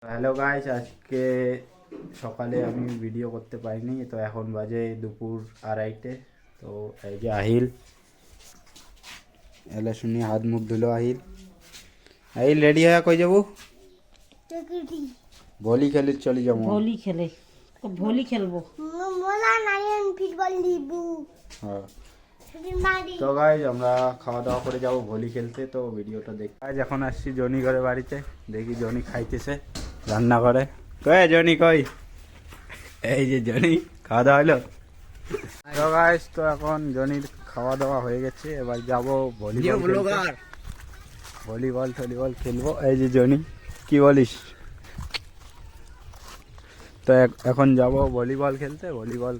Hello guys, আজকে সকালে আমি ভিডিও করতে পারিনি, তো এখন বাজে দুপুর আড়াইটে। তো এই যে আহিল এলে শুনি হাত মুখ ধুলো। আহিল আহিল রেডি হয়ে কই যাবো? ভলি খেলে চলে যাবো। ভলি খেলবো। হ্যাঁ, তো গাইজ আমরা খাওয়া দাওয়া করে যাবো ভলি খেলতে, তো ভিডিওটা দেখ। আজ এখন আসছি জনি ঘরে বাড়িতে, দেখি জনি খাইতেছে রান্না করে। কই জনি কই? এই যে জনি, খাওয়া দাওয়া হলো? তো গাইজ, তো এখন জনির খাওয়া দাওয়া হয়ে গেছে, এবার যাবো ভলিবল টলিবল খেলবো। এই যে জনি, কি বলিস? তো এখন যাব ভলিবল খেলতে, ভলিবল।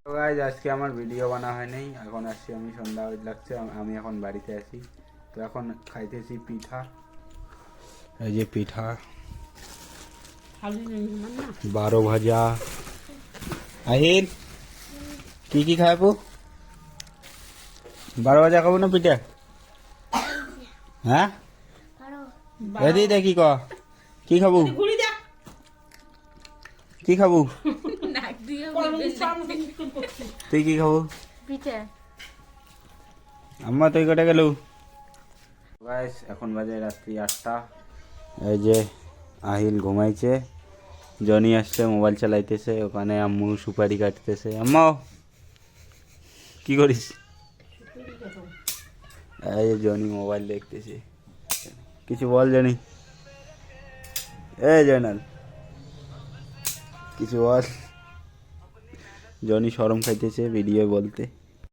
তো গাইজ আজকে আমার ভিডিও বানা হয় নাই, এখন আসছি আমি, সন্ধ্যা লাগছে, আমি এখন বাড়িতে আছি। তো এখন খাইতেছি পিঠা, এই যে পিঠা, 12 ভাজা। আহিল কি কি খাবো? 12 ভাজা খাবো না পিঠা? হ্যাঁ এদি দেখি ক কি খাবো? কি খাবো? তুই কি খাবো? আম্মা তুই কটা গেল? গাইস এখন বাজে রাত্রি 8টা। এই যে আহিল ঘুমাইছে, জনি আসছে মোবাইল চালাইতেছে, ওখানে আম্মু সুপারি কাটতেছে। আম্মা কি করিস? এই যে জনি মোবাইল দেখতেছে। কিছু বল জনি, এই জয়নাল কিছু বল। জনি শরম খাইতেছে ভিডিও বলতে।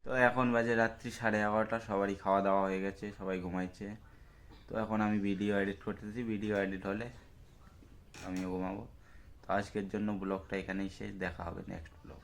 তো এখন বাজে রাত্রি 11:30, সবারই খাওয়া দাওয়া হয়ে গেছে, সবাই ঘুমাইছে। তো এখন আমি ভিডিও এডিট করতেছি, ভিডিও এডিট হলে আমিও ঘুমাবো। তো আজকের জন্য ব্লগটা এখানেই শেষ, দেখা হবে নেক্সট ব্লগ।